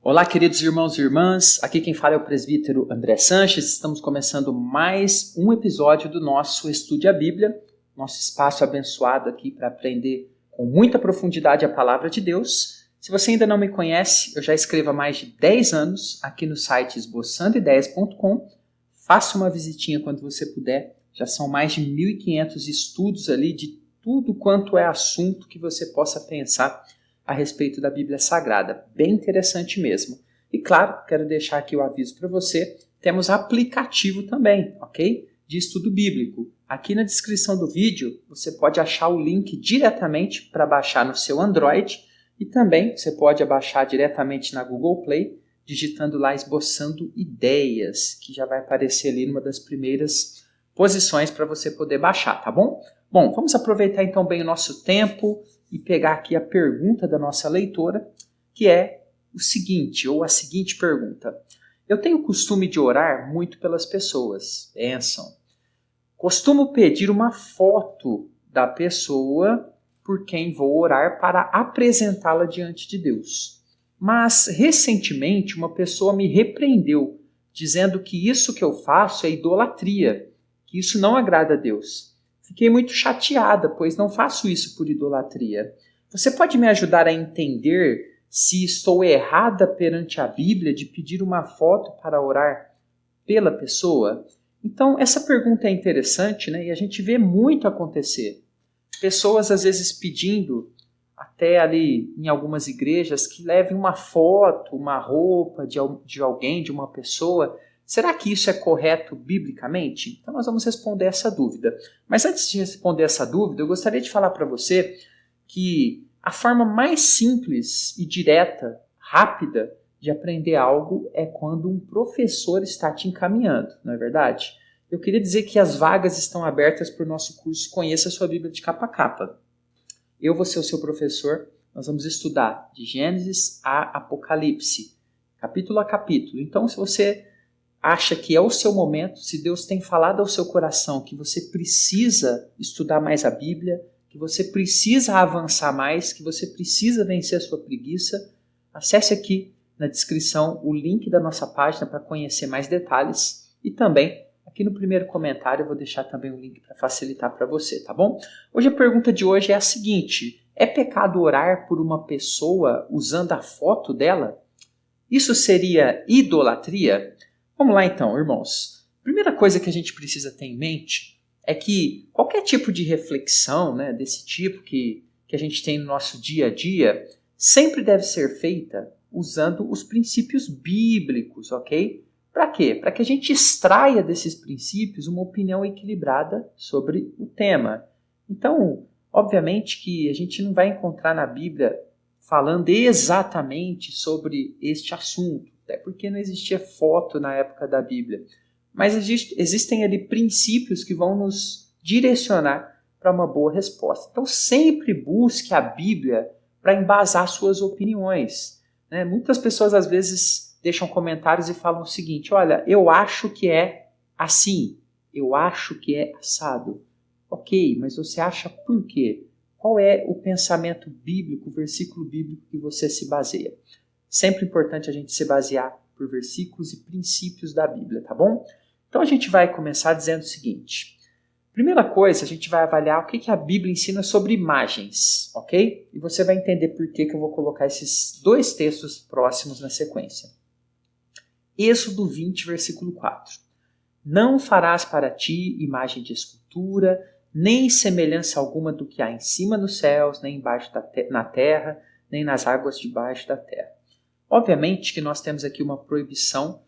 Olá, queridos irmãos e irmãs, aqui quem fala é o presbítero André Sanches. Estamos começando mais um episódio do nosso Estude a Bíblia, nosso espaço abençoado aqui para aprender com muita profundidade a palavra de Deus. Se você ainda não me conhece, eu já escrevo há mais de 10 anos aqui no site esboçandoideias.com. Faça uma visitinha quando você puder, já são mais de 1.500 estudos ali de tudo quanto é assunto que você possa pensar a respeito da Bíblia Sagrada. Bem interessante mesmo. E claro, quero deixar aqui o aviso para você, temos aplicativo também, ok? De estudo bíblico. Aqui na descrição do vídeo, você pode achar o link diretamente para baixar no seu Android e também você pode baixar diretamente na Google Play, digitando lá Esboçando Ideias, que já vai aparecer ali numa das primeiras posições para você poder baixar, tá bom? Bom, vamos aproveitar então bem o nosso tempo e pegar aqui a pergunta da nossa leitora, que é o seguinte, ou a seguinte pergunta. Eu tenho o costume de orar muito pelas pessoas. Pensam. Costumo pedir uma foto da pessoa por quem vou orar para apresentá-la diante de Deus. Mas, recentemente, uma pessoa me repreendeu, dizendo que isso que eu faço é idolatria, que isso não agrada a Deus. Fiquei muito chateada, pois não faço isso por idolatria. Você pode me ajudar a entender se estou errada perante a Bíblia de pedir uma foto para orar pela pessoa? Então, essa pergunta é interessante, né? E a gente vê muito acontecer. Pessoas, às vezes, pedindo, até ali em algumas igrejas, que levem uma foto, uma roupa de alguém, de uma pessoa. Será que isso é correto biblicamente? Então nós vamos responder essa dúvida. Mas antes de responder essa dúvida, eu gostaria de falar para você que a forma mais simples e direta, rápida, de aprender algo é quando um professor está te encaminhando, não é verdade? Eu queria dizer que as vagas estão abertas para o nosso curso Conheça a Sua Bíblia de Capa a Capa. Eu vou ser o seu professor, nós vamos estudar de Gênesis a Apocalipse, capítulo a capítulo. Então, se você acha que é o seu momento, se Deus tem falado ao seu coração que você precisa estudar mais a Bíblia, que você precisa avançar mais, que você precisa vencer a sua preguiça, acesse aqui na descrição o link da nossa página para conhecer mais detalhes e também aqui no primeiro comentário eu vou deixar também um link para facilitar para você, tá bom? Hoje a pergunta de hoje é a seguinte: é pecado orar por uma pessoa usando a foto dela? Isso seria idolatria? Vamos lá então, irmãos. Primeira coisa que a gente precisa ter em mente é que qualquer tipo de reflexão, né, desse tipo que a gente tem no nosso dia a dia, sempre deve ser feita usando os princípios bíblicos, ok? Para quê? Para que a gente extraia desses princípios uma opinião equilibrada sobre o tema. Então, obviamente que a gente não vai encontrar na Bíblia falando exatamente sobre este assunto, até porque não existia foto na época da Bíblia. Mas existem ali princípios que vão nos direcionar para uma boa resposta. Então sempre busque a Bíblia para embasar suas opiniões, né? Muitas pessoas às vezes deixam comentários e falam o seguinte: olha, eu acho que é assim, eu acho que é assado. Ok, mas você acha por quê? Qual é o pensamento bíblico, o versículo bíblico que você se baseia? Sempre importante a gente se basear por versículos e princípios da Bíblia, tá bom? Então a gente vai começar dizendo o seguinte. Primeira coisa, a gente vai avaliar o que a Bíblia ensina sobre imagens, ok? E você vai entender por que eu vou colocar esses dois textos próximos na sequência. Êxodo 20, versículo 4. Não farás para ti imagem de escultura, nem semelhança alguma do que há em cima dos céus, nem embaixo na terra, nem nas águas debaixo da terra. Obviamente que nós temos aqui uma proibição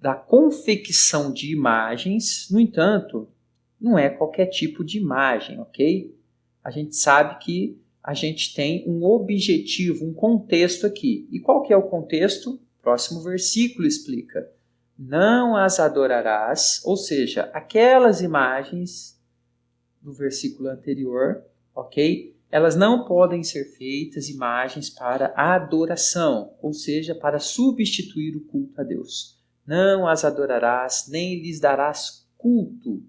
da confecção de imagens, no entanto, não é qualquer tipo de imagem, ok? A gente sabe que a gente tem um objetivo, um contexto aqui. E qual que é o contexto? O próximo versículo explica. Não as adorarás, ou seja, aquelas imagens do versículo anterior, ok? Elas não podem ser feitas imagens para adoração, ou seja, para substituir o culto a Deus. Não as adorarás, nem lhes darás culto,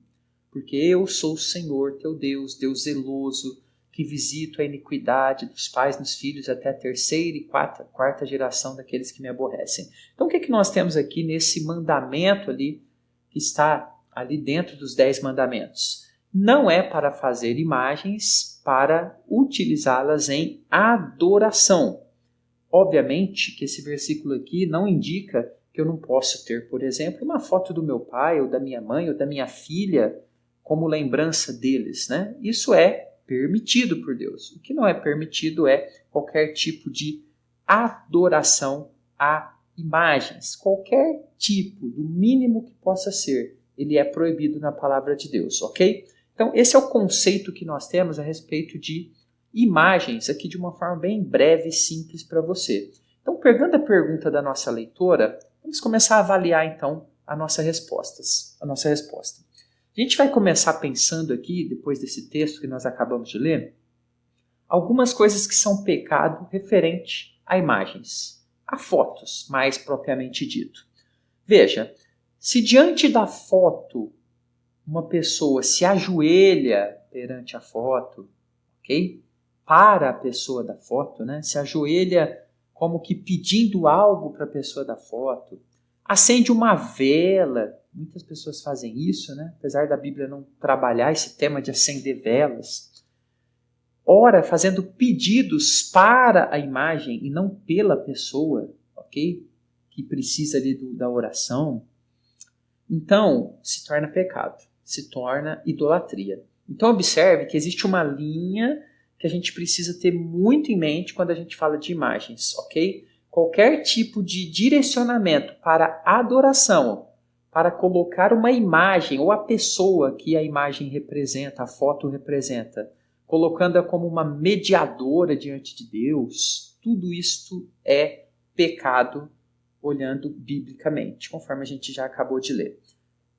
porque eu sou o Senhor, teu Deus, Deus zeloso, que visito a iniquidade dos pais nos filhos até a terceira e quarta geração daqueles que me aborrecem. Então o que nós temos aqui nesse mandamento ali, que está ali dentro dos 10 mandamentos? Não é para fazer imagens, para utilizá-las em adoração. Obviamente que esse versículo aqui não indica que eu não posso ter, por exemplo, uma foto do meu pai, ou da minha mãe, ou da minha filha, como lembrança deles, né? Isso é permitido por Deus. O que não é permitido é qualquer tipo de adoração a imagens. Qualquer tipo, do mínimo que possa ser, ele é proibido na palavra de Deus, ok? Então, esse é o conceito que nós temos a respeito de imagens, aqui de uma forma bem breve e simples para você. Então, pegando a pergunta da nossa leitora, vamos começar a avaliar, então, a nossa resposta. A gente vai começar pensando aqui, depois desse texto que nós acabamos de ler, algumas coisas que são pecado referente a imagens, a fotos, mais propriamente dito. Veja, se diante da foto uma pessoa se ajoelha perante a foto, ok? Para a pessoa da foto, né? Se ajoelha como que pedindo algo para a pessoa da foto, acende uma vela, muitas pessoas fazem isso, né? Apesar da Bíblia não trabalhar esse tema de acender velas, ora fazendo pedidos para a imagem e não pela pessoa, ok? Que precisa ali da oração, então se torna pecado, se torna idolatria. Então observe que existe uma linha que a gente precisa ter muito em mente quando a gente fala de imagens, ok? Qualquer tipo de direcionamento para adoração, para colocar uma imagem ou a pessoa que a imagem representa, a foto representa, colocando-a como uma mediadora diante de Deus, tudo isto é pecado olhando biblicamente, conforme a gente já acabou de ler.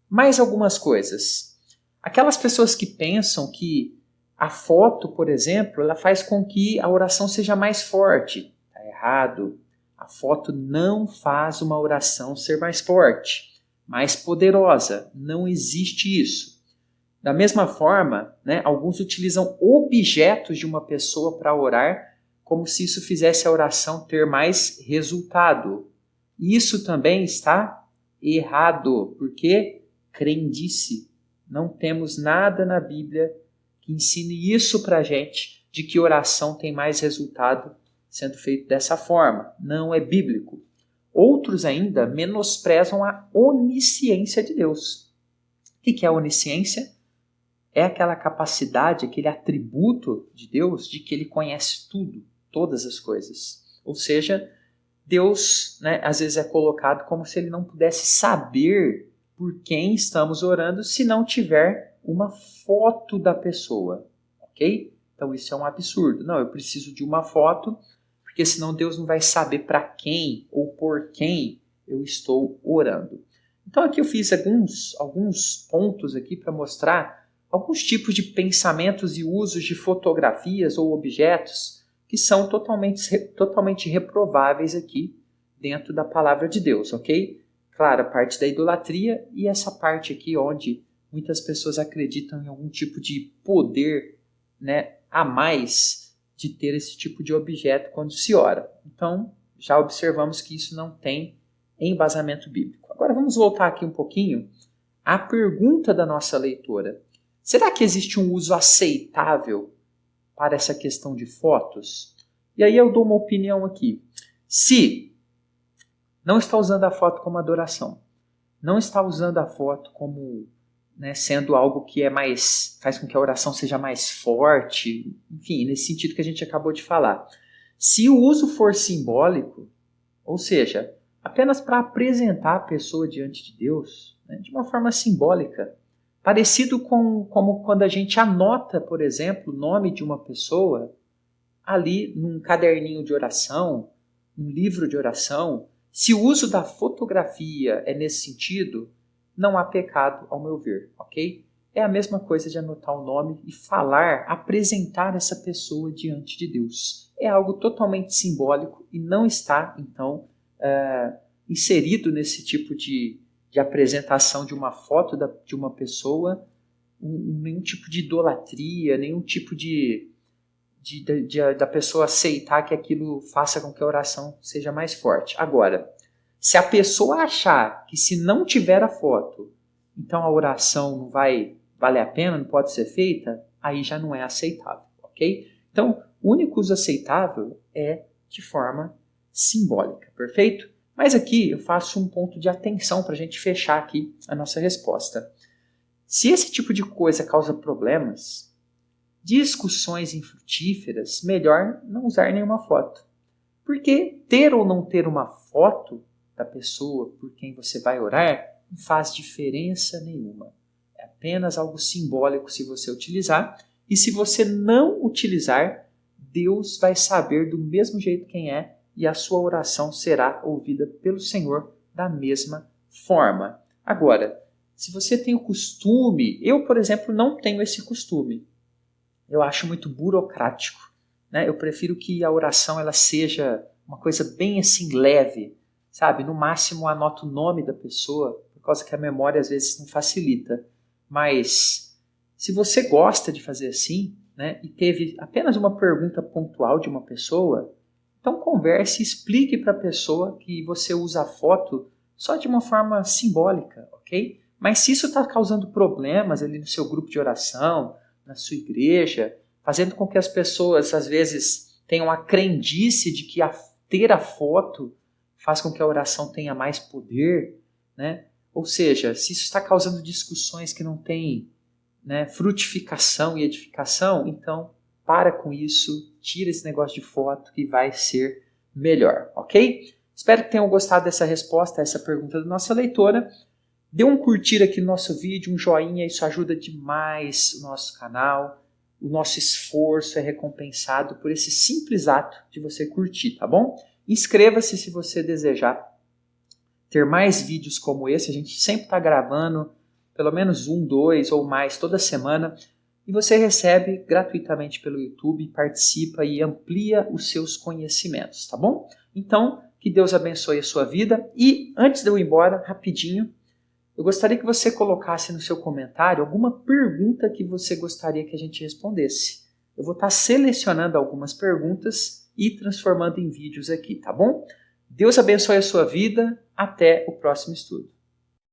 Mais algumas coisas. Aquelas pessoas que pensam que a foto, por exemplo, ela faz com que a oração seja mais forte. Está errado. A foto não faz uma oração ser mais forte, mais poderosa. Não existe isso. Da mesma forma, né, alguns utilizam objetos de uma pessoa para orar, como se isso fizesse a oração ter mais resultado. Isso também está errado, porque crendice. Não temos nada na Bíblia que ensine isso para a gente, de que oração tem mais resultado sendo feito dessa forma. Não é bíblico. Outros ainda menosprezam a onisciência de Deus. O que é a onisciência? É aquela capacidade, aquele atributo de Deus de que ele conhece tudo, todas as coisas. Ou seja, Deus, né, às vezes é colocado como se ele não pudesse saber por quem estamos orando se não tiver uma foto da pessoa, ok? Então isso é um absurdo. Não, eu preciso de uma foto, porque senão Deus não vai saber para quem ou por quem eu estou orando. Então aqui eu fiz alguns pontos aqui para mostrar alguns tipos de pensamentos e usos de fotografias ou objetos que são totalmente reprováveis aqui dentro da palavra de Deus, ok? Claro, a parte da idolatria e essa parte aqui onde muitas pessoas acreditam em algum tipo de poder, né, a mais de ter esse tipo de objeto quando se ora. Então, já observamos que isso não tem embasamento bíblico. Agora vamos voltar aqui um pouquinho à pergunta da nossa leitora. Será que existe um uso aceitável para essa questão de fotos? E aí eu dou uma opinião aqui. Se não está usando a foto como adoração, não está usando a foto como, né, sendo algo que é mais, faz com que a oração seja mais forte, enfim, nesse sentido que a gente acabou de falar. Se o uso for simbólico, ou seja, apenas para apresentar a pessoa diante de Deus, né, de uma forma simbólica, parecido com como quando a gente anota, por exemplo, o nome de uma pessoa ali num caderninho de oração, num livro de oração. Se o uso da fotografia é nesse sentido, não há pecado, ao meu ver, ok? É a mesma coisa de anotar o nome e falar, apresentar essa pessoa diante de Deus. É algo totalmente simbólico e não está, então, inserido nesse tipo de apresentação de uma foto de uma pessoa, nenhum tipo de idolatria, nenhum tipo de da pessoa aceitar que aquilo faça com que a oração seja mais forte. Agora, se a pessoa achar que se não tiver a foto, então a oração não vai valer a pena, não pode ser feita, aí já não é aceitável, ok? Então, o único uso aceitável é de forma simbólica, perfeito? Mas aqui eu faço um ponto de atenção para a gente fechar aqui a nossa resposta. Se esse tipo de coisa causa problemas, discussões infrutíferas, melhor não usar nenhuma foto. Porque ter ou não ter uma foto da pessoa por quem você vai orar não faz diferença nenhuma. É apenas algo simbólico se você utilizar. E se você não utilizar, Deus vai saber do mesmo jeito quem é e a sua oração será ouvida pelo Senhor da mesma forma. Agora, se você tem o costume, eu, por exemplo, não tenho esse costume. Eu acho muito burocrático, né? Eu prefiro que a oração ela seja uma coisa bem assim leve, sabe? No máximo anoto o nome da pessoa, por causa que a memória às vezes não facilita. Mas se você gosta de fazer assim, né, e teve apenas uma pergunta pontual de uma pessoa, então converse e explique para a pessoa que você usa a foto só de uma forma simbólica, ok? Mas se isso está causando problemas ali no seu grupo de oração, na sua igreja, fazendo com que as pessoas, às vezes, tenham a crendice de que ter a foto faz com que a oração tenha mais poder, né? Ou seja, se isso está causando discussões que não têm, né, frutificação e edificação, então para com isso, tira esse negócio de foto que vai ser melhor, ok? Espero que tenham gostado dessa resposta a essa pergunta da nossa leitora. Dê um curtir aqui no nosso vídeo, um joinha, isso ajuda demais o nosso canal. O nosso esforço é recompensado por esse simples ato de você curtir, tá bom? Inscreva-se se você desejar ter mais vídeos como esse. A gente sempre está gravando pelo menos 1, 2 ou mais toda semana. E você recebe gratuitamente pelo YouTube, participa e amplia os seus conhecimentos, tá bom? Então, que Deus abençoe a sua vida. E antes de eu ir embora, rapidinho, eu gostaria que você colocasse no seu comentário alguma pergunta que você gostaria que a gente respondesse. Eu vou estar selecionando algumas perguntas e transformando em vídeos aqui, tá bom? Deus abençoe a sua vida. Até o próximo estudo.